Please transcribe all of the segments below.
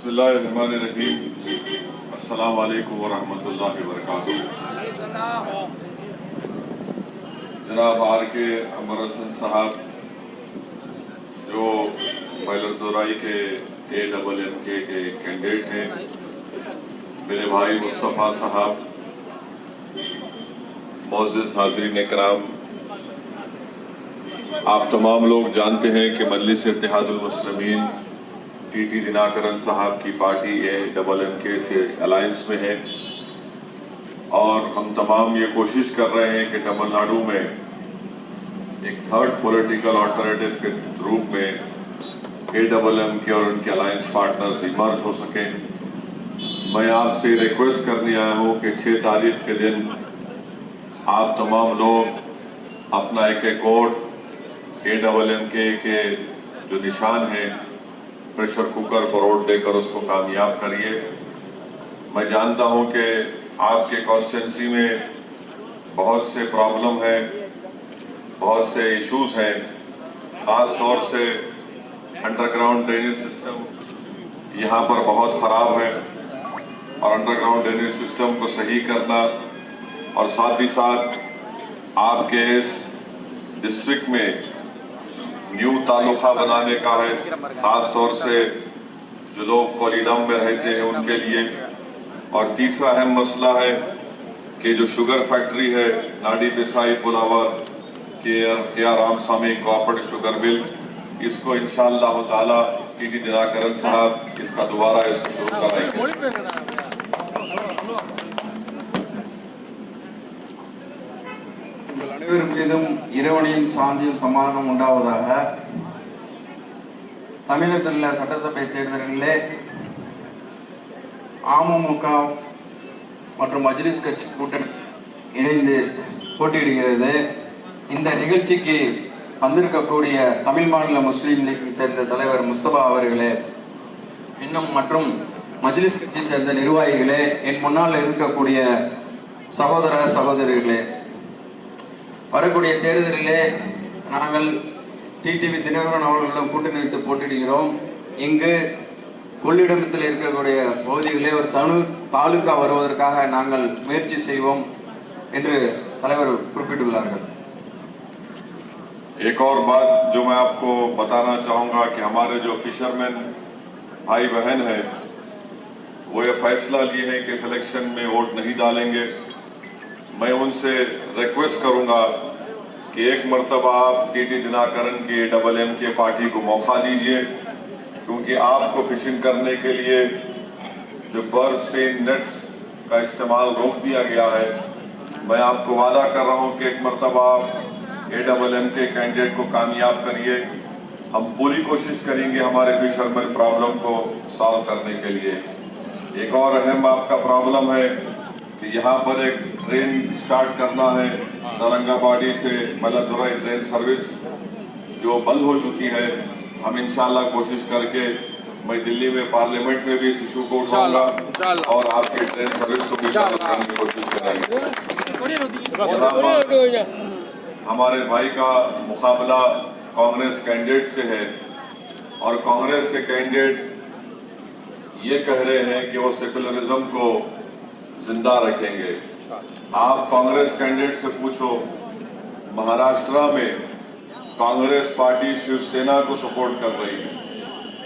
बिस्मिल्लाहिर्रहमानिर्रहीम। अस्सलाम वालेकुम वरहमतुल्लाहि वबरकातुहू। जनाब आर.के. अमरहसन साहब जो बैलरदोराई के AMMK के कैंडिडेट हैं, मेरे भाई मुस्तफ़ा साहब, मोअज़्ज़िज़ हाज़रीन इकराम, आप तमाम लोग जानते हैं कि मजलिस इत्तेहादुल मुस्लिमीन TT दिनाकरन साहब की पार्टी AMMK से अलायंस में है और हम तमाम ये कोशिश कर रहे हैं कि तमिलनाडु में एक थर्ड पॉलिटिकल अल्टरनेटिव के रूप में AMMK और उनके अलायंस पार्टनर्स इमर्ज हो सकें। मैं आपसे रिक्वेस्ट करने आया हूँ कि 6 तारीख के दिन आप तमाम लोग अपना एक वोट AMMK के जो निशान है प्रेशर कुकर पर वोट देकर उसको कामयाब करिए। मैं जानता हूं कि आपके कॉन्स्टिट्यूंसी में बहुत से प्रॉब्लम है, बहुत से इश्यूज हैं, ख़ास तौर से अंडरग्राउंड ड्रेनेज सिस्टम यहाँ पर बहुत ख़राब है और अंडरग्राउंड ड्रेनेज सिस्टम को सही करना और साथ ही साथ आपके इस डिस्ट्रिक्ट में न्यू तालुका बनाने का है, खास तौर से जो लोग कोलिडम में रहते हैं उनके लिए। और तीसरा अहम मसला है कि जो शुगर फैक्ट्री है नाडी बिसाई पुलावर के रामस्वामी कोऑपरेटिव शुगर मिल, इसको इंशाअल्लाह ताला TT दिनाकरन साहब इसका दोबारा इसको शुरू कराएंगे। மீதும் இறைவனின் சாந்தியும் சமாதானம் உண்டாவதாக. தமிழகத்தில் உள்ள சட்டசபை தேர்தல்களிலே அமமுக மற்றும் மஜ்லிஸ் கட்சி கூட்டணி இணைந்து போட்டியிடுகிறது. இந்த நிகழ்ச்சிக்கு வந்திருக்கக்கூடிய தமிழ் மாநில முஸ்லீம் லீக்கை சேர்ந்த தலைவர் முஸ்தபா அவர்களே, இன்னும் மற்றும் மஜ்லிஸ் கட்சியை சேர்ந்த நிர்வாகிகளே, என் முன்னால் இருக்கக்கூடிய சகோதர சகோதரிகளே, வரக்கூடிய தேர்தலிலே நாங்கள் டிடிவி தினகரன் அவர்களிடம் கூட்டணி வைத்து போட்டியிடுகிறோம். இங்கு கொள்ளிடத்தில் இருக்கக்கூடிய பகுதிகளே ஒரு தாலுகா வருவதற்காக நாங்கள் முயற்சி செய்வோம் என்று தலைவர் குறிப்பிட்டுள்ளார்கள். एक और बात जो मैं आपको बताना चाहूँगा कि हमारे जो फिशरमैन भाई बहन हैं वो ये फैसला लिए हैं कि सिलेक्शन में वोट नहीं डालेंगे। मैं उनसे रिक्वेस्ट करूंगा कि एक मर्तबा आप TT दिनाकरन की AMMK पार्टी को मौका दीजिए, क्योंकि आपको फिशिंग करने के लिए जो बर्ड सेन नेट्स का इस्तेमाल रोक दिया गया है। मैं आपको वादा कर रहा हूं कि एक मर्तबा आप AMMK कैंडिडेट को कामयाब करिए। हम पूरी कोशिश करेंगे हमारे फिशरमैन प्रॉब्लम को सॉल्व करने के लिए। एक और अहम आपका प्रॉब्लम है कि यहाँ पर एक ट्रेन स्टार्ट करना है औरंगाबादी से बैलरदोराई ट्रेन सर्विस जो बंद हो चुकी है। हम इंशाल्लाह कोशिश करके मैं दिल्ली में पार्लियामेंट में भी इस इशू को उठाऊंगा और आपके ट्रेन सर्विस को भी चालू करने की कोशिश करेंगे। हमारे भाई का मुकाबला कांग्रेस कैंडिडेट से है और कांग्रेस के कैंडिडेट ये कह रहे हैं कि वो सेकुलरिज्म को जिंदा रखेंगे। आप कांग्रेस कैंडिडेट से पूछो, महाराष्ट्र में कांग्रेस पार्टी शिवसेना को सपोर्ट कर रही है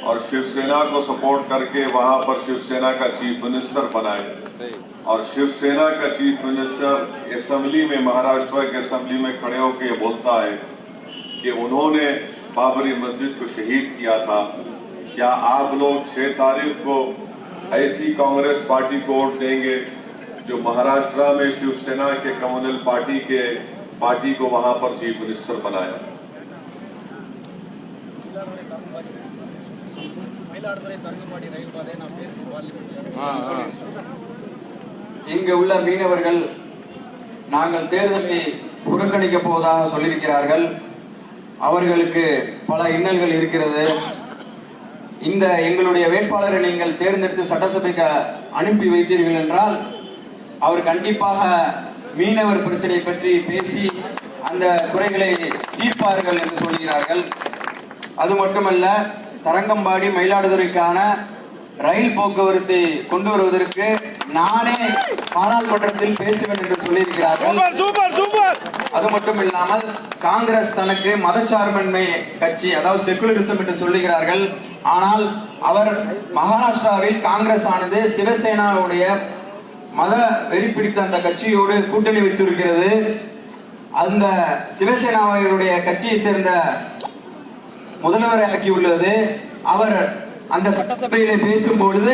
और शिवसेना को सपोर्ट करके वहां पर शिवसेना का चीफ मिनिस्टर बनाए और शिवसेना का चीफ मिनिस्टर असेंबली में, महाराष्ट्र के असेंबली में खड़े होकर बोलता है कि उन्होंने बाबरी मस्जिद को शहीद किया था। क्या आप लोग 6 तारीख को ऐसी कांग्रेस पार्टी को वोट देंगे जो महाराष्ट्र में शिवसेना के कम्युनल पार्टी को वहां पर चीफ मिनिस्टर बनाया? இங்கு உள்ள மீனவர்கள் நாங்கள் தேர்தலை புறக்கணிக்க போவதாக சொல்லியிருக்கிறார்கள். அவர்களுக்கு பல இன்னல்கள் இருக்கிறது. இந்த எங்களுடைய வேட்பாளரை நீங்கள் தேர்ந்தெடுத்து சட்டசபைக்கு அனுப்பி வைத்தீர்கள் என்றால் அவர் கண்டிப்பாக மீனவர் பிரச்சனை பற்றி பேசி அந்த குறைகளை தீர்ப்பார்கள் என்று சொல்கிறார்கள். அது மட்டுமல்ல, தரங்கம்பாடி மயிலாடுதுறைக்கான ரயில் போக்குவரத்தை கொண்டு வருவதற்கு நானே பாராளுமன்றத்தில் பேசுவேன் என்று சொல்லியிருக்கிறார்கள். அது மட்டும் இல்லாமல் காங்கிரஸ் தனக்கு மதச்சார்பின்மை கட்சி, அதாவது செகுலரிசம் என்று சொல்லுகிறார்கள். ஆனால் அவர் மகாராஷ்டிராவில் காங்கிரஸ் ஆனது சிவசேனாவுடைய மத வெறி பிடித்த அந்த கட்சியோடு கூட்டணி வைத்திருக்கிறது. அந்த சிவசேனாவுடைய கட்சியை சேர்ந்த முதல்வரை ஆக்கியுள்ளது. அவர் அந்த சட்டசபையிலே பேசும்பொழுது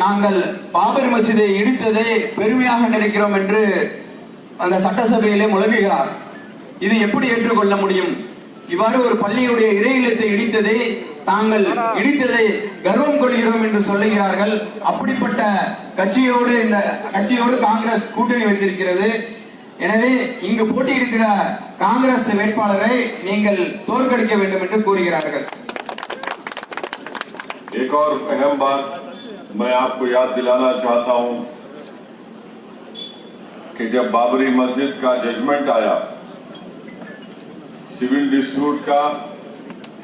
நாங்கள் பாபர் மசீதை இடித்ததை பெருமையாக நினைக்கிறோம் என்று அந்த சட்டசபையிலே முழங்குகிறார். இது எப்படி ஏற்றுக்கொள்ள முடியும்? இவ்வாறு ஒரு பள்ளியுடைய இறை இல்லத்தை இடித்ததை தாங்கள் இடித்ததை கர்வம் கொள்கிறோம் என்று சொல்லுகிறார்கள். அப்படிப்பட்ட கட்சியோடு இந்த கட்சியோடு காங்கிரஸ் கூட்டணி வைத்திருக்கிறது. எனவே இங்கு போட்டியிடுகிற காங்கிரஸ் வேட்பாளரை நீங்கள் தோற்கடிக்க வேண்டும் என்று கூறுகிறார்கள். एक और अहम बात मैं आपको याद दिलाना चाहता हूं कि जब बाबरी मस्जिद का जजमेंट आया, सिविल डिस्प्यूट का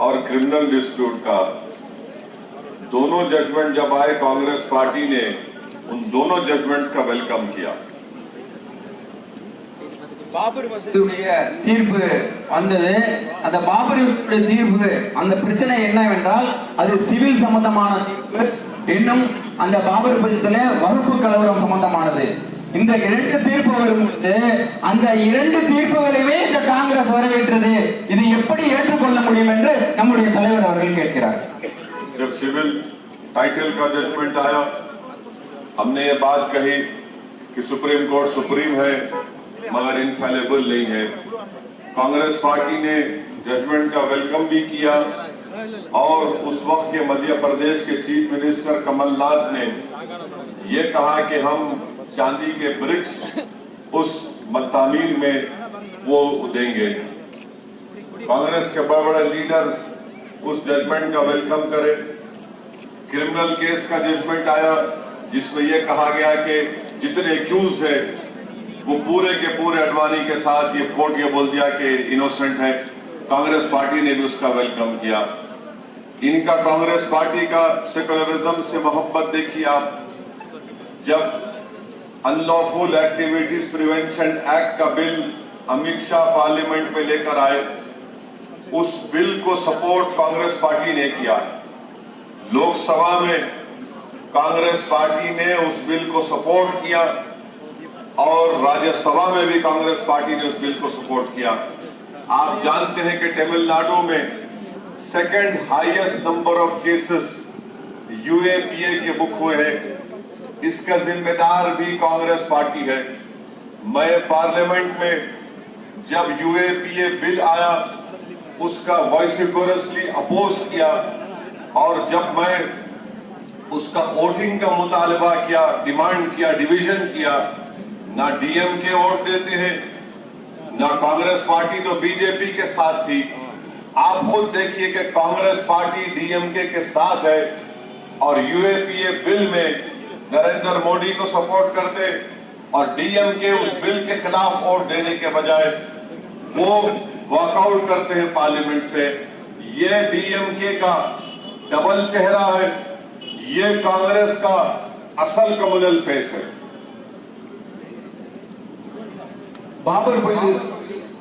और क्रिमिनल डिस्प्यूट का, दोनों जजमेंट जब आए, कांग्रेस पार्टी ने उन दोनों जजमेंट्स का वेलकम किया. பாபர் மசீதுடைய தீர்ப்பு வந்தது. அந்த பாபருடைய தீர்ப்பு, அந்த பிரச்சனை என்னவென்றால் அது சிவில் சம்பந்தமான தீர்ப்பு, இன்னும் அந்த பாபர் பட்சத்துல வகுப்பு கலவரம் சம்பந்தமானது. இந்த இரண்டு தீர்ப்பு வரும்பொழுது அந்த இரண்டு தீர்ப்புகளையுமே இந்த காங்கிரஸ் வரவேற்றது. இது எப்படி ஏற்றுக்கொள்ள முடியும் என்று நம்முடைய தலைவர் அவர்கள் கேட்கிறார். जब सिविल टाइटल का जजमेंट आया, हमने ये बात कही कि सुप्रीम कोर्ट सुप्रीम है मगर इनफेलेबल नहीं है. कांग्रेस पार्टी ने जजमेंट का वेलकम भी किया और उस वक्त के मध्य प्रदेश के चीफ मिनिस्टर कमलनाथ ने ये कहा कि हम चांदी के ब्रिक्स उस मतामीन में वो देंगे. कांग्रेस के बड़े बड़े लीडर्स उस जजमेंट का वेलकम करें. क्रिमिनल केस का जजमेंट आया जिसमें यह कहा गया कि जितने एक्यूज है वो पूरे के पूरे अडवाणी के साथ, ये कोर्ट ये बोल दिया कि इनोसेंट है. कांग्रेस पार्टी ने भी उसका वेलकम किया. इनका कांग्रेस पार्टी का सेकुलरिज्म से मोहब्बत देखिए आप. जब अनलॉफुल एक्टिविटीज प्रिवेंशन एक्ट का बिल अमित शाह पार्लियामेंट में लेकर आए, उस बिल को सपोर्ट कांग्रेस पार्टी ने किया. लोकसभा में कांग्रेस पार्टी ने उस बिल को सपोर्ट किया और राज्यसभा में भी कांग्रेस पार्टी ने उस बिल को सपोर्ट किया. आप जानते हैं कि तमिलनाडु में second highest number of cases UAPA के बुक हुए हैं. इसका जिम्मेदार भी कांग्रेस पार्टी है. मैं पार्लियामेंट में जब यूएपीए बिल आया उसका वॉइसिफरसली अपोज किया और जब मैं उसका वोटिंग का मुतालबा किया, डिमांड किया, डिवीजन किया, ना डीएमके वोट देते हैं ना कांग्रेस पार्टी तो बीजेपी के साथ थी. आप खुद देखिए कि कांग्रेस पार्टी डीएमके के साथ है और यूएपीए बिल में नरेंद्र मोदी को सपोर्ट करते और डीएमके उस बिल के खिलाफ वोट देने के बजाय वो वॉकआउट करते हैं पार्लियामेंट से. ये डीएमके का डबल चेहरा है. ये कांग्रेस का असल कम्युनल फेस है. பாபர்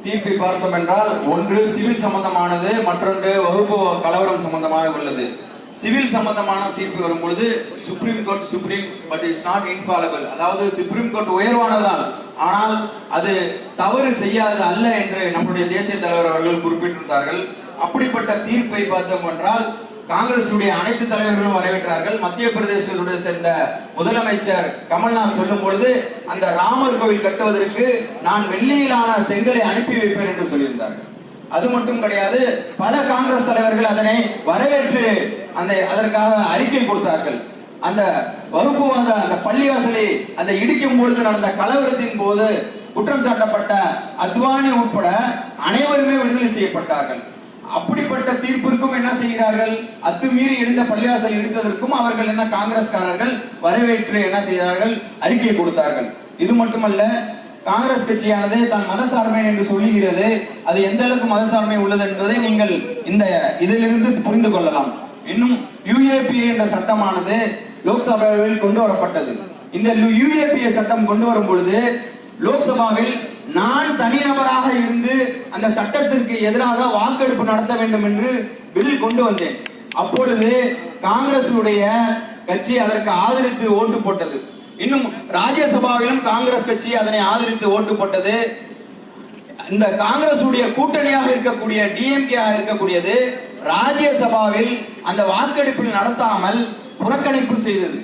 தீர்ப்பை பார்த்தோம் என்றால் ஒன்று சிவில் சம்பந்தமானது, மற்றொன்று வகுப்பு கலவரம் சம்பந்தமாக உள்ளது. சிவில் சம்பந்தமான தீர்ப்பு வரும் பொழுது supreme court supreme but it's not infallible, அதாவது சுப்ரீம் கோர்ட் உயர்வானதால் ஆனால் அது தவறு செய்யாதது அல்ல என்று நம்முடைய தேசிய தலைவர் அவர்கள் குறிப்பிட்டிருந்தார்கள். அப்படிப்பட்ட தீர்ப்பை பார்த்தோம் என்றால் காங்கிரசுடைய அனைத்து தலைவர்களும் வரவேற்றார்கள். மத்திய பிரதேசத்துடைய சேர்ந்த முதலமைச்சர் கமல்நாத் சொல்லும் பொழுது அந்த ராமர் கோவில் கட்டுவதற்கு நான் வெள்ளியிலான செங்கலை அனுப்பி வைப்பேன் என்று சொல்லியிருந்தார்கள். அது மட்டும் கிடையாது, பல காங்கிரஸ் தலைவர்கள் அதனை வரவேற்று அதற்காக அறிக்கை கொடுத்தார்கள். அந்த வகுப்புவாத அந்த பள்ளிவாசலை அந்த இடிக்கும் பொழுது நடந்த கலவரத்தின் போது குற்றம் சாட்டப்பட்ட அத்வானி உட்பட அனைவருமே விடுதலை செய்யப்பட்டார்கள். அப்படிப்பட்ட தீர்ப்பிற்கும் என்ன செய்கிறார்கள்? அத்துமீறி இடிந்த பள்ளிவாசல் இடித்ததற்கும் அவர்கள் என்ன காங்கிரஸ்காரர்கள் வரவேற்று என்ன செய்தார்கள்? அறிக்கை கொடுத்தார்கள். இது மட்டுமல்ல, காங்கிரஸ் கட்சியானது தான் மதசார்மை என்று சொல்லுகிறது. அது எந்த அளவுக்கு மதசார்மை உள்ளது என்பதை நீங்கள் இந்த இதிலிருந்து புரிந்து கொள்ளலாம். இன்னும் யுஏபிஏ என்ற சட்டமானது லோக்சபாவில் கொண்டு வரப்பட்டது. இந்த யுஏபிஏ சட்டம் கொண்டு வரும் பொழுது லோக்சபாவில் நான் தனிநபராக இருந்து அந்த சட்டத்திற்கு எதிராக வாக்கெடுப்பு நடத்த வேண்டும் என்று பில் கொண்டு வந்தேன். அப்பொழுது காங்கிரசுடைய கட்சி அதற்கு ஆதரித்து ஓட்டு போட்டது. இன்னும் ராஜ்யசபாவிலும் காங்கிரஸ் கட்சி அதனை ஆதரித்து ஓட்டு போட்டது. இந்த காங்கிரசுடைய கூட்டணியாக இருக்கக்கூடிய டிஎம்கே இருக்கக்கூடியது ராஜ்யசபாவில் அந்த வாக்கெடுப்பில் நடத்தாமல் புறக்கணிப்பு செய்தது.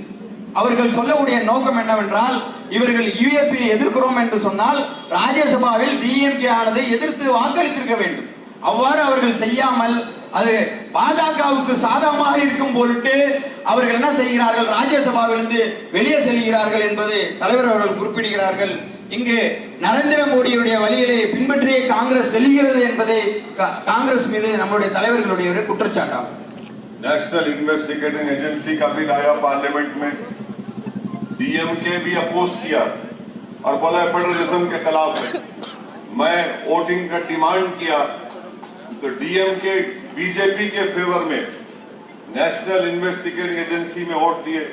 அவர்கள் சொல்லக்கூடிய நோக்கம் என்னவென்றால், இவர்கள் யுஏபி எதிர்க்கிறோம் என்று சொன்னால் ராஜ்யசபாவில் டிஎம்கே ஆனதை எதிர்த்து வாக்களித்திருக்க வேண்டும். அவ்வாறு அவர்கள் செய்யாமல் அது பாஜகவுக்கு சாதகமாக இருக்கும் பொருட்டு அவர்கள் என்ன செய்கிறார்கள், ராஜ்யசபாவிலிருந்து வெளியே செல்கிறார்கள் என்பது தலைவர் அவர்கள் குறிப்பிடுகிறார்கள். இங்கு நரேந்திர மோடியுடைய வழியிலே பின்பற்றியே காங்கிரஸ் செல்கிறது என்பதை காங்கிரஸ் மீது நம்முடைய தலைவர்களுடைய குற்றச்சாட்டாகும். नेशनल इन्वेस्टिगेटिंग एजेंसी का बिल आया पार्लियामेंट में, डीएमके भी अपोज किया और बोला फेडरलिज्म के खिलाफ है। मैं वोटिंग का डिमांड किया तो डीएमके बीजेपी के फेवर में नेशनल इन्वेस्टिगेटिंग एजेंसी में वोट दिए।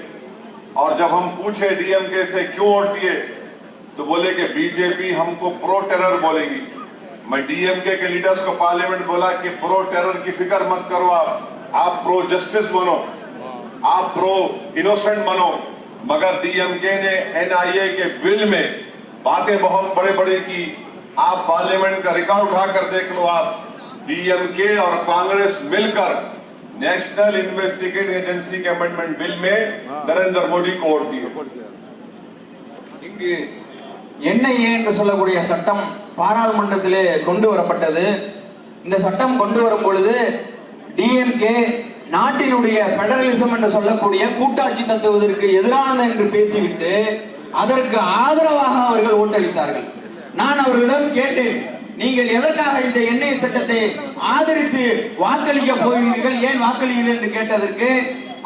और जब हम पूछे डीएमके से क्यों वोट दिए तो बोले कि बीजेपी हमको प्रो टेरर बोलेगी। मैं डीएमके के लीडर्स को पार्लियामेंट बोला कि प्रो टेरर की फिक्र मत करो, आप प्रो जस्टिस बनो, आप प्रो इनोसेंट बनो। मगर डीएमके ने एनआईए के बिल में बातें बहुत बड़े बड़े की। आप पार्लियामेंट का रिकॉर्ड उठाकर देख लो, आप डीएमके और कांग्रेस मिलकर नेशनल इन्वेस्टिगेटिंग एजेंसी के अमेंडमेंट बिल में नरेंद्र मोदी को वोट दिए। இங்கு என்ஐஏ என்று சொல்லக்கூடிய சட்டம் பாராளுமன்றத்திலே கொண்டு வரப்பட்டது. இந்த சட்டம் கொண்டு வரும் பொழுது டிஎம்கே நாட்டினுடைய பெடரலிசம் என்று சொல்லக்கூடிய கூட்டாட்சி தத்துவதற்கு எதிரானது என்று பேசிவிட்டு அதற்கு ஆதரவாக அவர்கள் ஓட்டளித்தார்கள். நான் அவர்களிடம் கேட்டேன், நீங்கள் எதற்காக இந்த என்ஐஏ சட்டத்தை ஆதரித்து வாக்களிக்க போகிறீர்கள், ஏன் வாக்களிக்கிறீர்கள் என்று கேட்டதற்கு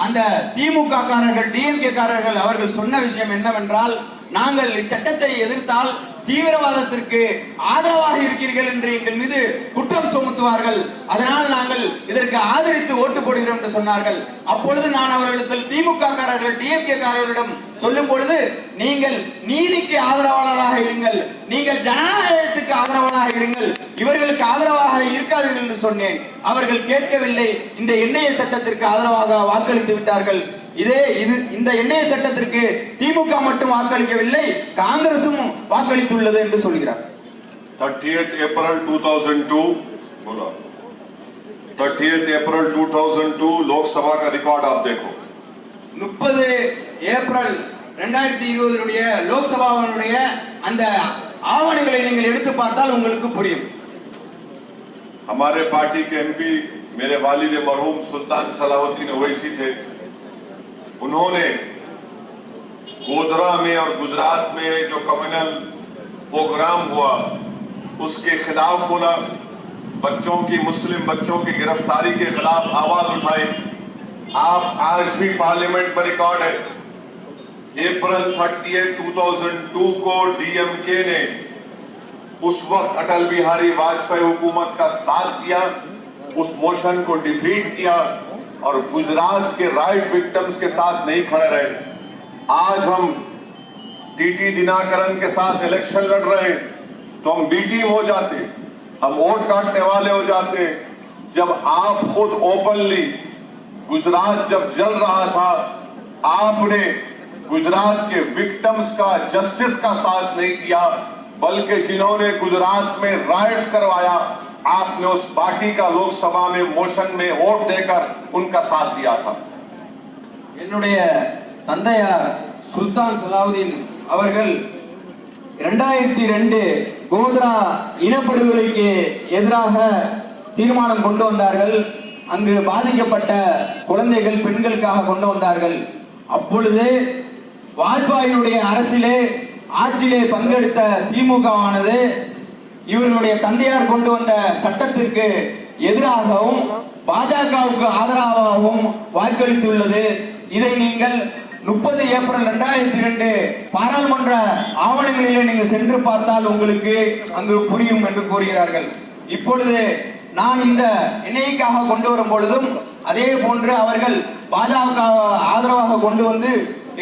அந்த திமுக காரர்கள் டிஎம்கே காரர்கள் அவர்கள் சொன்ன விஷயம் என்னவென்றால், நாங்கள் இச்சட்டத்தை எதிர்த்தால் தீவிரவாதத்திற்கு ஆதரவாக இருக்கிறீர்கள் என்று எங்கள் மீது குற்றம் சுமத்துவார்கள், அதனால் நாங்கள் இதற்கு ஆதரித்து ஓட்டு போடுகிறோம் என்று சொன்னார்கள். அப்பொழுது நான் அவர்களிடத்தில் திமுக காரர்கள் டிஎம்கே காரர்களிடம் சொல்லும் பொழுது, நீங்கள் நீதிக்கு ஆதரவாளராக இருங்கள், நீங்கள் ஜனநாயகத்துக்கு ஆதரவாளராக இருங்கள், இவர்களுக்கு ஆதரவாக இருக்காதீர்கள் என்று சொன்னேன். அவர்கள் கேட்கவில்லை, இந்த என்ஐஏ சட்டத்திற்கு ஆதரவாக வாக்களித்து விட்டார்கள். இந்த என்ஐஏ சட்டத்திற்கு திமுக மட்டும் வாக்களிக்கவில்லை, காங்கிரசும் வாக்களித்துள்ளது என்று சொல்கிறார். 30th April 2002 लोकसभा का रिकॉर्ड आप देखो. 30 ஏப்ரல் 2020 லோக்சபாவினுடைய அந்த ஆவணங்களை நீங்கள் எடுத்து பார்த்தால் உங்களுக்கு புரியும். हमारे पार्टी के एमपी मेरे वालिद मरहूम सुल्तान सलाहुद्दीन ओवैसी थे. उन्होंने गोधरा में और गुजरात में जो कम्युनल प्रोग्राम हुआ उसके खिलाफ बोला, बच्चों की मुस्लिम बच्चों की गिरफ्तारी के खिलाफ आवाज उठाई. आप आज भी पार्लियामेंट में रिकॉर्ड है, अप्रैल 30 2002 को डीएमके ने उस वक्त अटल बिहारी वाजपेयी हुकूमत का साथ किया, उस मोशन को डिफीट किया और गुजरात के राइट विक्टिम्स के साथ नहीं खड़े रहे. आज हम टीटी दिनाकरन के साथ इलेक्शन लड़ रहे हैं तो हम बी टीम हो जाते, हम वोट काटने वाले हो जाते. जब आप खुद ओपनली गुजरात जब जल रहा था, आपने गुजरात के विक्टिम्स का जस्टिस का साथ नहीं दिया, बल्कि जिन्होंने गुजरात में राइट्स करवाया आपने उस पार्टी का लोकसभा में मोशन में वोट देकर उनका साथ दिया था. என்னுடைய தந்தையார் சுல்தான் சலாவுதீன் அவர்கள் 2002 கோத்ரா இனப்படுகொலைக்கு எதிராக தீர்மானம் கொண்டு வந்தார்கள். அங்கு பாதிக்கப்பட்ட குழந்தைகள் பெண்களுக்காக கொண்டு வந்தார்கள். அப்பொழுது வாஜ்பாயினுடைய அரசிலே ஆட்சியிலே பங்கெடுத்த திமுகவானது இவர்களுடைய தந்தையார் கொண்டு வந்த சட்டத்திற்கு எதிராகவும் பாஜகவுக்கு ஆதரவாகவும் வாக்களித்துள்ளது. இதை நீங்கள் 30 ஏப்ரல் 2002 பாராளுமன்ற ஆவணங்களிலே நீங்கள் சென்று பார்த்தால் உங்களுக்கு அங்கு புரியும் என்று கூறுகிறார்கள். இப்பொழுது நான் இந்த என்ஐக்காக கொண்டு வரும் பொழுதும் அதே போன்று அவர்கள் பாஜக ஆதரவாக கொண்டு வந்து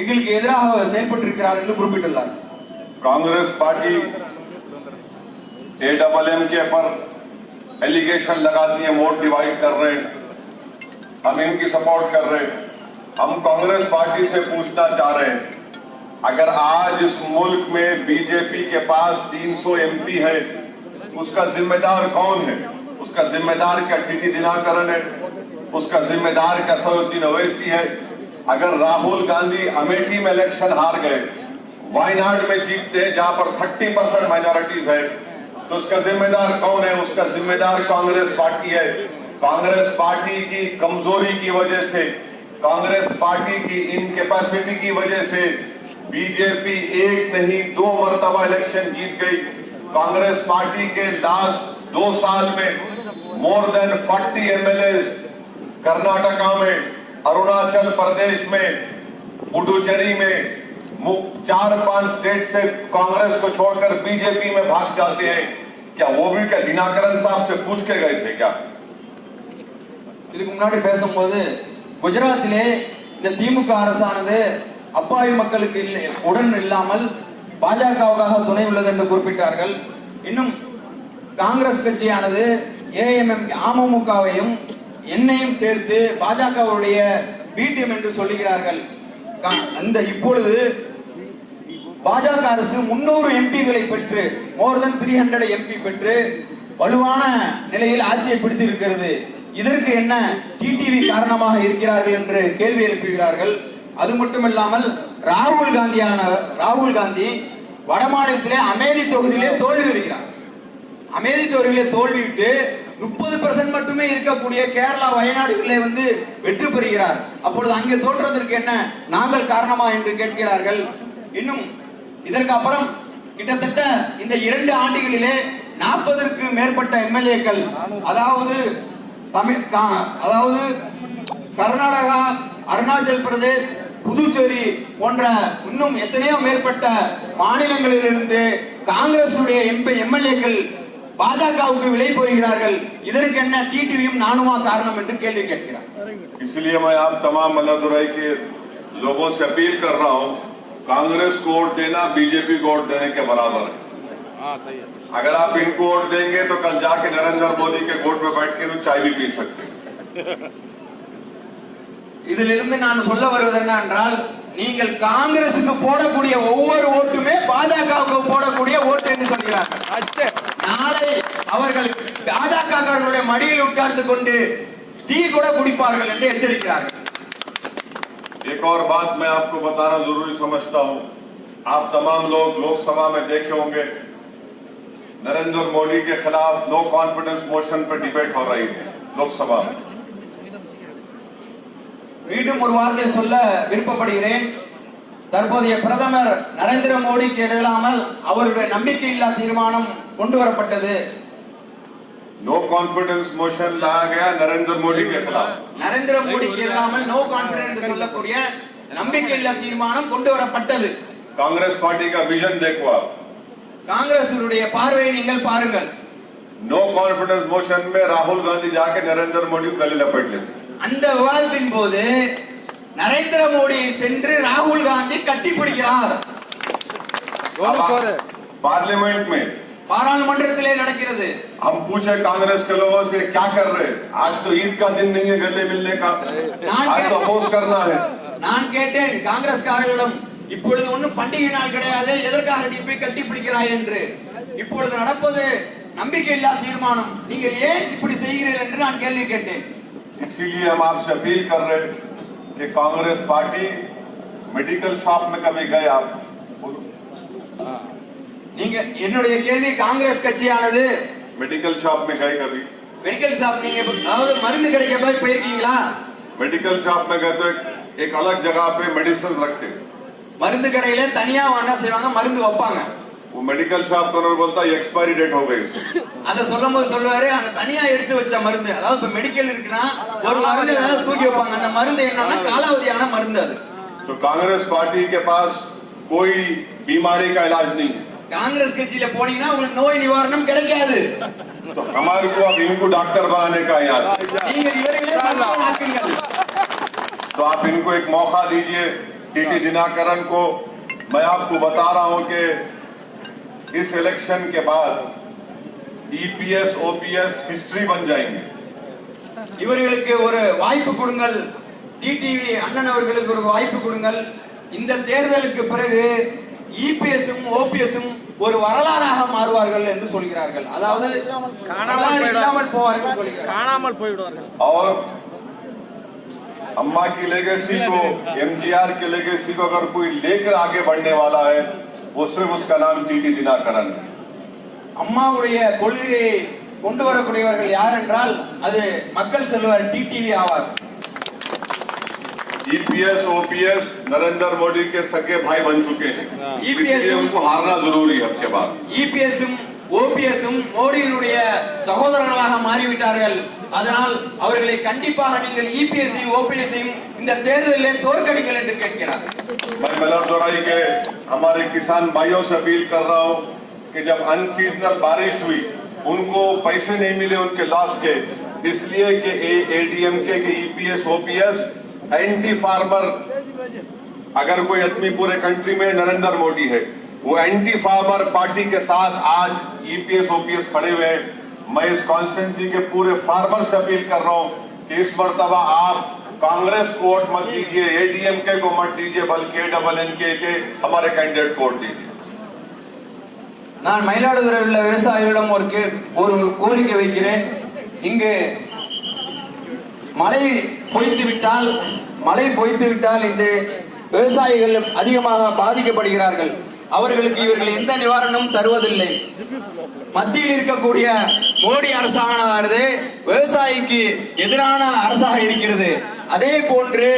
எங்களுக்கு எதிராக செயல்பட்டிருக்கிறார் என்று குறிப்பிட்டுள்ளார். कांग्रेस पार्टी AMM के पर एलिगेशन लगाती है, वोट डिवाइड कर रहे हैं, हम इनकी सपोर्ट कर रहे हैं। हम कांग्रेस पार्टी से पूछना चाह रहे हैं, अगर आज इस मुल्क में बीजेपी के पास 300 MP है, उसका जिम्मेदार कौन है? उसका जिम्मेदार क्या टीटी दिनाकरन है? उसका जिम्मेदार क्या सदुद्दीन ओवैसी है? अगर राहुल गांधी अमेठी में इलेक्शन हार गए, वायनाड में जीतते हैं जहां पर 30% माइनॉरिटीज है, तो उसका जिम्मेदार कौन है? उसका जिम्मेदार कांग्रेस पार्टी है। कांग्रेस पार्टी की कमजोरी की वजह से, कांग्रेस पार्टी की इनकैपेसिटी की वजह से बीजेपी एक नहीं 2 मरतबा इलेक्शन जीत गई। कांग्रेस पार्टी के लास्ट 2 साल में मोर देन 40 MLAs कर्नाटका में, अरुणाचल प्रदेश में, पुडुचेरी में 4-5 स्टेट से कांग्रेस को छोड़कर बीजेपी में भाग जाते हैं। क्या वो भी क्या दिनाकरन साहब से पूछ के गए थे क्या? இதுக்கு முன்னாடி பேசும்போது குஜராத்திலே இந்த திமுக அரசானது அப்பாவி மக்களுக்கு உடன் இல்லாமல் பாஜகவுக்காக துணை உள்ளது என்று குறிப்பிட்டார்கள். இன்னும் காங்கிரஸ் கட்சியானது அமமுகவையும் என்னையும் சேர்த்து பாஜகவுடைய பிடிஎம் என்று சொல்லுகிறார்கள். அந்த இப்பொழுது பாஜக அரசு 300 MPகளை பெற்று மோர் தென் 300 MP பெற்று வலுவான நிலையில் ஆட்சியை பிடித்திருக்கிறது. இதற்கு என்ன டிடிவி காரணமாக இருக்கிறார்கள் என்று கேள்வி எழுப்புகிறார்கள். அது மட்டுமில்லாமல் ராகுல் காந்தி வட மாநிலத்திலே அமேதி தொகுதியிலே தோல்வி இருக்கிறார். அமேதி தொகுதியிலே தோல்வியிட்டு 30% மட்டுமே இருக்கக்கூடிய கேரளா வயநாடுகளிலே வந்து வெற்றி பெறுகிறார். அப்பொழுது அங்கே தோற்றதற்கு என்ன நாங்கள் காரணமா என்று கேட்கிறார்கள். இன்னும் இதற்கு அப்புறம் கிட்டத்தட்ட இந்த 2 ஆண்டுகளிலே 40ற்கு மேற்பட்ட எம்எல்ஏக்கள், அதாவது கர்நாடகா, அருணாச்சல் பிரதேஷ், புதுச்சேரி போன்ற இன்னும் எத்தனையோ மேற்பட்ட மாநிலங்களிலிருந்து காங்கிரசுடைய எம்எல்ஏக்கள் பாஜகவுக்கு விலை போகிறார்கள். இதற்கு என்ன டிடிவியும் நானுமா காரணம் என்று கேள்வி கேட்கிறார். इसलिए मैं आप तमाम मल्लादुराई के लोगों से अपील कर रहा हूं, कांग्रेस को वोट देना बीजेपी को वोट देने के बराबर है। अगर आप इनको वोट देंगे तो कल जाके नरेंद्र मोदी के गोट में बैठ के चाय भी पी सकते हैं। இதிலிருந்து நான் சொல்ல வருவது என்னவென்றால், நீங்கள் காங்கிரசுக்கு போடக்கூடிய ஒவ்வொரு ஓட்டுமே பாஜகவுக்கு போடக்கூடிய ஓட்டு என்று சொல்கிறார்கள். நாளை அவர்கள் பாஜகவுடைய மடியில் உட்கார்ந்து கொண்டு டீ கூட குடிப்பார்கள் என்று எச்சரிக்கிறார்கள். एक और बात मैं आपको बताना जरूरी समझता हूं, आप तमाम लोग लोकसभा में देखे होंगे, नरेंद्र मोदी के खिलाफ नो कॉन्फिडेंस मोशन पर डिबेट हो रही थी लोकसभा में। மீண்டும் ஒரு வார்த்தை சொல்ல விருப்பப்படுகிறேன். தற்போதைய பிரதமர் நரேந்திர மோடிக்கு இல்லாமல் அவருடைய நம்பிக்கையில்லா தீர்மானம் கொண்டு வரப்பட்டது. नो कॉन्फिडेंस मोशन लाया गया नरेंद्र मोदी के खिलाफ. நரேந்திர மோடிக்கு இல்லாமல் நோ கான்ஃபிடன்ஸ் சொல்லக்கூடிய நம்பிக்கையில்லா தீர்மானம் கொண்டு வரப்பட்டது. कांग्रेस पार्टी का विजन देखो आप, காங்கிரசுடைய பார்வையை நீங்கள் பாருங்கள். नो कॉन्फिडेंस मोशन में राहुल गांधी जाके नरेंद्र मोदी को गले लपेट लेते. அந்த விவாதத்தின் போது நரேந்திர மோடியை சென்று ராகுல் காந்தி கட்டிப்பிடிக்கிறார். पार्लियामेंट में பாராளுமன்றத்திலே நடக்கிறது. हम पूछे कांग्रेस के लोगों से क्या कर रहे, आज तो ईद का दिन नहीं है गले मिलने का, आज तो अपोज करना है. நான் கேட்டேன் காங்கிரஸ்காரர்களிடம், இப்பொழுது ஒன்றும் பண்டிகை நாள் கிடையாது, எதற்காக நீ போய் கட்டிப்பிடிக்கிறாய் என்று. இப்பொழுது நடப்பது நம்பிக்கையில்லா தீர்மானம், நீங்கள் ஏன் இப்படி செய்கிறீர்கள் என்று நான் கேள்வி கேட்டேன். इसीलिए हम आपसे अपील कर रहे हैं कि कांग्रेस पार्टी मेडिकल शॉप में कभी गए आप? நீங்க என்னுடைய கேள்வி, காங்கிரஸ் கட்சியானது मेडिकल शॉप में गए कभी? மெடிக்கல் ஷாப் நீங்க அதாவது மருந்து கடைக்கு போயிருக்கீங்களா? मेडिकल शॉप में गए तो एक अलग जगह पे मेडिसिन रखते, மருந்து கடையில தனியா என்ன செய்வாங்க, மருந்து வைப்பாங்க. वो मेडिकल शॉप कलर बोलता है एक्सपायरी डेट हो गई. அத சொல்லும்போது சொல்லுவாரு, அந்த தனியா எடுத்து வச்ச மருந்து, அதாவது இப்ப மெடிக்கல் இருக்குன்னா ஒரு மருந்து தூக்கி வைப்பாங்க, அந்த மருந்து என்னன்னா காலாவதியான மருந்து. அது तो कांग्रेस पार्टी के पास कोई बीमारी का इलाज नहीं है. காங்கிரஸ் கட்சியில போனீங்கன்னா உங்களுக்கு நோய் நிவாரணம் கிடைக்காது. तो हमारे को अब इनको डॉक्टर बनाने का याद है। நீங்கள் இவர்களே மருத்துவர் ஆக்குங்கள். तो आप इनको एक मौका दीजिए। टीटी दिनाकरन को मैं आपको बता रहा हूं कि इस इलेक्शन के बाद ईपीएस ओपीएस हिस्ट्री बन जाएंगे। இவர்களுக்கு ஒரு வாய்ப்பு கொடுங்கள். டிடிவி அண்ணன் அவர்களுக்கு ஒரு வாய்ப்பு கொடுங்கள். இந்த தேர்தலுக்கு பிறகு இபிஎஸும் ஓபிஎஸும் ஒரு வரலாறாக மாறுவார்கள் என்று சொல்கிறார்கள். அதாவது காணாமல் போவார்கள் சொல்கிறார்கள். காணாமல் போய்விடுவார்கள். और अम्मा की लेगेसी को, एमजीआर की लेगेसी को अगर कोई लेकर आगे बढ़ने वाला है वो सिर्फ उसका नाम टीटी दिनाकरन है। அம்மாவுடைய கொள்கையை கொண்டு வரக்கூடியவர்கள் யார் என்றால் அது மக்கள் செல்வர் டிடிவி ஆவார். ईपीएस ओपीएस नरेंद्र मोदी के सगे भाई बन चुके हैं। ईपीएस उनको हारना जरूरी है अब के बाद। இபிஎஸும் ஓபிஎஸும் மோடியினுடைய சகோதரர்களாக மாறிவிட்டார்கள். அதனால் அவர்களை கண்டிப்பாக நீங்கள் இபிஎஸ்ஸையும் ஓபிஎஸ்ஸையும் இந்த தேர்தலில் தோற்கடிங்கள் என்று கேட்கிறார். मैं मलरदोराई के हमारे किसान भाइयों से अपील कर रहा हूं कि जब अनसीजनल बारिश हुई उनको पैसे नहीं मिले उनके लॉस के, इसलिए कि एडीएमके के ईपीएस ओपीएस एंटी फार्मर, अगर कोई आदमी पूरे कंट्री में नरेंद्र मोदी है, वो एंटी फार्मर पार्टी के साथ आज ईपीएस ओपीएस खड़े हुए हैं। मैं इस कॉन्स्टिट्यूंसी के पूरे फार्मर से अपील कर रहा हूं कि इस मर्तबा आप कांग्रेस को वोट मत दीजिए, एडीएमके को मत दीजिए, बल्कि एडबलएनके के हमारे कैंडिडेट को वोट दीजिए। நான் மயிலாடுதுறையில் உள்ள விவசாயிகளிடம் ஒரு கோரிக்கை வைக்கிறேன். இங்கு மழை பொய்த்து விட்டால் இந்த விவசாயிகள் அதிகமாக பாதிக்கப்படுகிறார்கள். அவர்களுக்கு இவர்கள் எந்த நிவாரணமும் தருவதில்லை. மத்தியில் இருக்கக்கூடிய மோடி அரசானது விவசாயிக்கு எதிரான அரசாக இருக்கிறது. அதே போன்று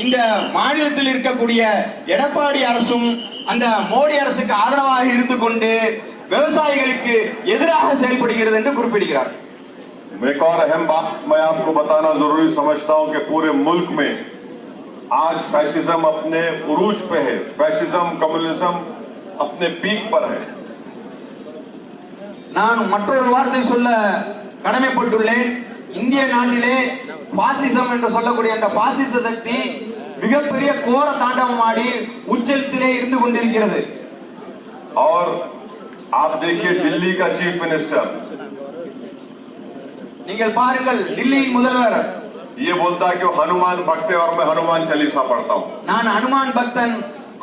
இந்த மாநிலத்தில் இருக்கக்கூடிய எடப்பாடி அரசும் அந்த மோடி அரசுக்கு ஆதரவாக இருந்து கொண்டு விவசாயிகளுக்கு எதிராக செயல்படுகிறது என்று குறிப்பிடுகிறார். एक और अहम बात मैं आपको बताना जरूरी समझता हूं कि पूरे मुल्क में आज फैसिज्म अपने उरूज पे है, फैसिज्म कम्युनिज्म अपने पीक पर है। நான் மற்றொரு வார்த்தை சொல்ல கடமைப்பட்டுள்ளேன். இந்திய நாட்டிலே பாசிசம் என்று சொல்லக்கூடிய அந்த பாசிச சக்தி மிகப்பெரிய கோர தாண்டவமாடி உச்சத்திலே இருந்து கொண்டிருக்கிறது. और आप देखिए दिल्ली का चीफ मिनिस्टर, நீங்கள் பாருங்கள், दिल्लीயின் முதல்வர் ये बोलता है कि हनुमान भक्त है और मैं हनुमान चालीसा पढ़ता हूं। நான் ஹனுமான் பக்தன்,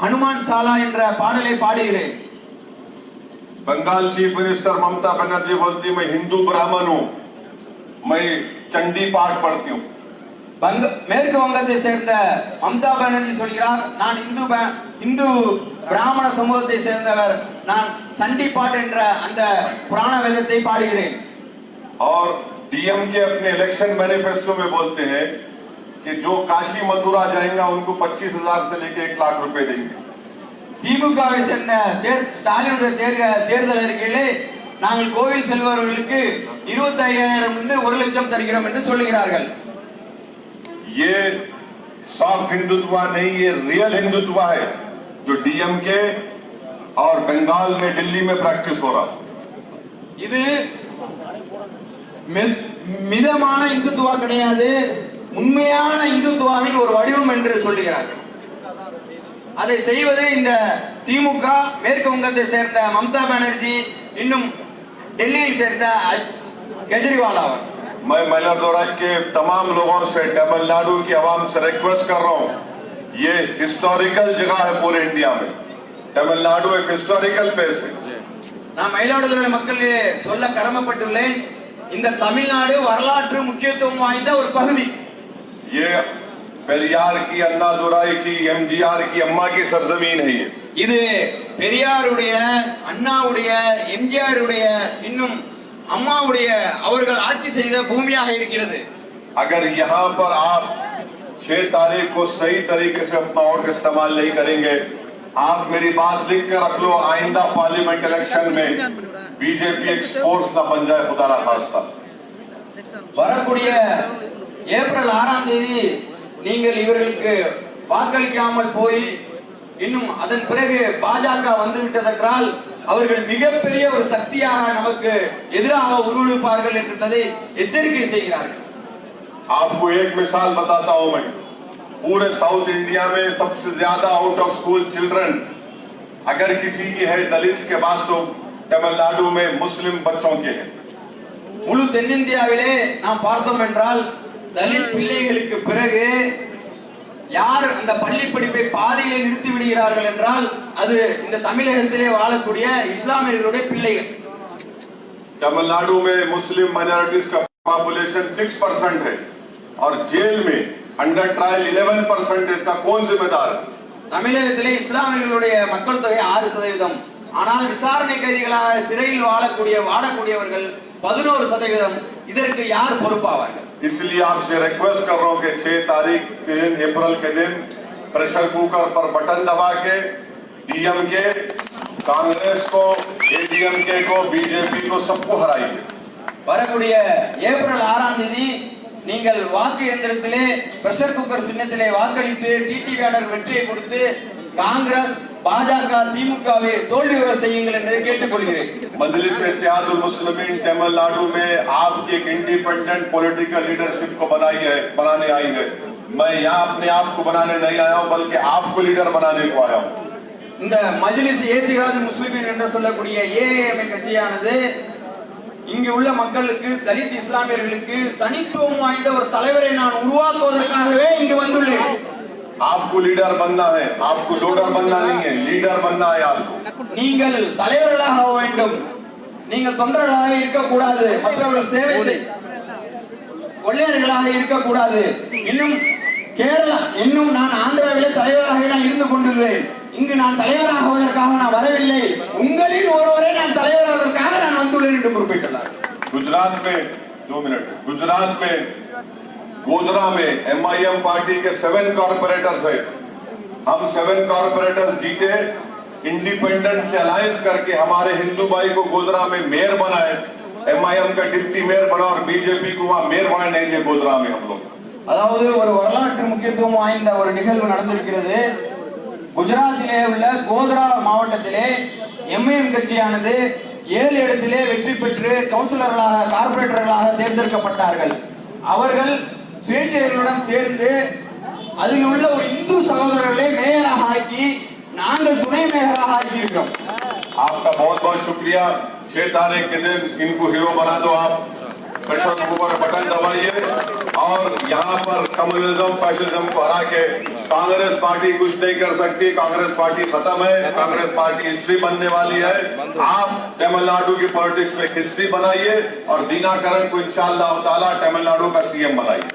ஹனுமான் சாலா என்ற பாடலை பாடுகிறேன். बंगाल चीफ मिनिस्टर ममता बनर्जी बोलती मैं हिंदू ब्राह्मण हूं, मैं चंडी पाठ पढ़ती हूं। மேற்கு வங்கத்தை சேர்ந்த மம்தா பானர்ஜி சொல்கிறார், நான் இந்து பிராமண சமூகத்தை சேர்ந்தவர், நான் சண்டி பாட் என்ற அந்த புராண வேதத்தை பாடுகிறேன். और डीएमके अपने इलेक्शन मैनिफेस्टो में बोलते हैं कि जो काशी मथुरा जाएंगे उनको 25,000 से लेके 1 लाख रुपए देंगे। திமுகவை சேர்ந்த ஸ்டாலினுடைய தேர்தல் அறிக்கையிலே நாங்கள் கோவில் செல்பவர்களுக்கு 25,000 இருந்து 1 லட்சம் தருகிறோம் என்று சொல்லுகிறார்கள். ये सॉफ्ट हिंदुत्व नहीं, ये रियल हिंदुत्व है जो डीएमके और बंगाल में दिल्ली में प्रैक्टिस हो रहा। இது மிதமான இந்துத்துவா கிடையாது, உண்மையான இந்துத்துவாவின் ஒரு வடிவம் என்று சொல்லுகிறார்கள். அதை செய்வது இந்த திமுக, மேற்கு வங்கத்தை சேர்ந்த மம்தா பானர்ஜி, இன்னும் டெல்லியில் சேர்ந்த केजरीवाल आवर। मैं मइलादोराई के तमाम लोगों से, तमिलनाडु की आवाम से रिक्वेस्ट कर रहा हूँ, ये हिस्टोरिकल जगह है पूरे इंडिया में। तमिलनाडु एक हिस्टोरिकल प्लेस है। நான் மயிலாடுதுறை மக்களே சொல்ல கடமைப்பட்டுள்ளேன், இந்த தமிழ்நாடு வரலாற்று முக்கியத்துவம் வாய்ந்த ஒரு பகுதி. ये பெரியார் की, अन्नादुराई की, एमजीआर की, अम्मा की सरजमीन है ये। இது பெரியாருடைய, அண்ணாவுடைய, எம்ஜிஆருடைய, இன்னும் அம்மாவுடைய அவர்கள் ஆட்சி செய்த பூமியாக இருக்கிறது. अगर यहाँ पर आप 6 तारीख को सही तरीके से अपना वोट इस्तेमाल नहीं करेंगे, आप मेरी बात लिख के रख लो, आइंदा पार्लियामेंट इलेक्शन में बीजेपी एक फोर्स न बन जाए, खुदा ना खास्ता। வரக்கூடிய ஏப்ரல் 6ஆம் தேதி நீங்கள் இவர்களுக்கு வாக்களிக்காமல் போய் இன்னும் அதன் பிறகு பாஜக வந்துவிட்டதென்றால் அவர்கள் மிகப்பெரிய ஒரு சக்தியாக நமக்கு எதிராக உருவெடுப்பார்கள் என்பதை எச்சரிக்கை செய்கிறார்கள். आपको एक मिसाल बताता हूं मैं, पूरे साउथ इंडिया में सबसे ज्यादा आउट ऑफ स्कूल चिल्ड्रन अगर किसी की है दलित के बाद तो तमिलनाडु में मुस्लिम बच्चों के हैं. முழு தென்னிந்தியாவிலே நாம் பார்த்தோம் என்றால் தலித் பிள்ளைகளுக்கு பிறகு யார் அந்த பள்ளி படிப்பை பாதியிலே நிறுத்தி விடுகிறார்கள் என்றால் அது இந்த தமிழகத்திலே வாழக்கூடிய இஸ்லாமியர்களுடைய பிள்ளைகள். तमिलनाडु में मुस्लिम माइनॉरिटीज का पॉपुलेशन 6% है और जेल में अंडर ट्रायल 11% है. इसका कौन जिम्मेदार है? தமிழகத்திலே இஸ்லாமியர்களுடைய மக்கள் தொகை 6%, ஆனால் விசாரணை கைதிகளாக சிறையில் வாழக்கூடியவர்கள் 11%. இதற்கு யார் பொறுப்பாவார்கள்? इसलिए आपसे रिक्वेस्ट कर रहा हूं कि 6 तारीख 3 अप्रैल के दिन प्रेशर कुकर पर बटन दबा के डीएमके, कांग्रेस को, एडीएमके को, बीजेपी को सबको हराइए. வரக்கூடிய ஏப்ரல் 6ஆம் தேதி நீங்கள் வாக்கு எந்திரத்திலே பிரஷர் குக்கர் சின்னத்திலே வாக்களித்து டிடி பேனர் வெற்றியை கொடுத்து காங்கிரஸ், பாஜக, திமுகவை தோல்வியுற செய்யுங்கள் என்று கேட்டுக்கொள்கிறேன். मजलिस इत्तेहादुल मुस्लिमीन तमिलनाडु में आपकी एक इंडिपेंडेंट पॉलिटिकल लीडरशिप को बनाने आई है. मैं यहाँ अपने आप को बनाने नहीं आया हूँ, बल्कि आपको लीडर बनाने को आया हूँ. இந்த மஜ்லிஸ் இத்திஹாதுல் முஸ்லிமீன் என்று சொல்லக்கூடிய ஏஏஎம் கட்சியானது இங்கு உள்ள மக்களுக்கு, தலித் இஸ்லாமியர்களுக்கு தனித்துவம் வாய்ந்த ஒரு தலைவரை நான் உருவாக்குவதற்காகவே இங்கு வந்துள்ளேன். आपको लीडर बनना है, आपको डोडर बनना नहीं है, लीडर बनना है आपको. நீங்கள் தலைவர்களாக ஆக வேண்டும், நீங்கள் தொண்டர்களாக இருக்கக்கூடாது, மற்றவர்கள் சேவை கொள்ளையர்களாக இருக்கக்கூடாது. இன்னும் நான் ஆந்திராவிலே தலைவராக நான் இருந்து கொண்டுள்ளேன். இங்கு நான் தலைவராகுவதற்காக நான் வரவில்லை, உங்களில் ஒருவரை நான் தலைவராவதற்காக நான் வந்துள்ளேன் என்று குறிப்பிட்டுள்ளார். गुजरात में 2 मिनट, गुजरात में गोधरा में एमआईएम पार्टी के 7 कॉर्पोरेटर्स है. हम 7 कॉर्पोरेटर्स जीते, इंडिपेंडेंट से अलायंस करके हमारे हिंदू भाई को गोधरा में मेयर बनाए. एमआईएम का डिप्टी मेयर बना और बीजेपी को वहां मेयर बनाए नहीं दिए गोधरा में हम लोग. அதாவது ஒரு வரலாற்று முக்கியத்துவம் வாய்ந்த ஒரு நிகழ்வு நடந்திருக்கிறது. குஜராத்திலே உள்ள கோத்ரா மாவட்டத்திலே எம்ஐஎம் கட்சியானது 7 இடத்திலே வெற்றி பெற்று கவுன்சிலர்களாக, கார்பரேட்டர்களாக தேர்ந்தெடுக்கப்பட்டார்கள். அவர்கள் சுயேட்சையர்களுடன் சேர்ந்து அதில் உள்ள ஒரு இந்து சகோதரர்களை மேயராக ஆக்கி நாங்கள் துணை மேயராக ஆக்கி இருக்கிறோம். आपका बहुत बहुत शुक्रिया. 6 तारीख के दिन इनको हीरो बना दो. आप प्रेशर कुकर बटन दबाइए और यहाँ पर कम्युनिज्म, फैसिज्म को हरा के कांग्रेस पार्टी कुछ नहीं कर सकती. कांग्रेस पार्टी खत्म है. कांग्रेस पार्टी हिस्ट्री बनने वाली है. आप तमिलनाडु की पॉलिटिक्स में हिस्ट्री बनाइए और दीनाकरण को इंशाअल्लाह ताला तमिलनाडु का सीएम बनाइए.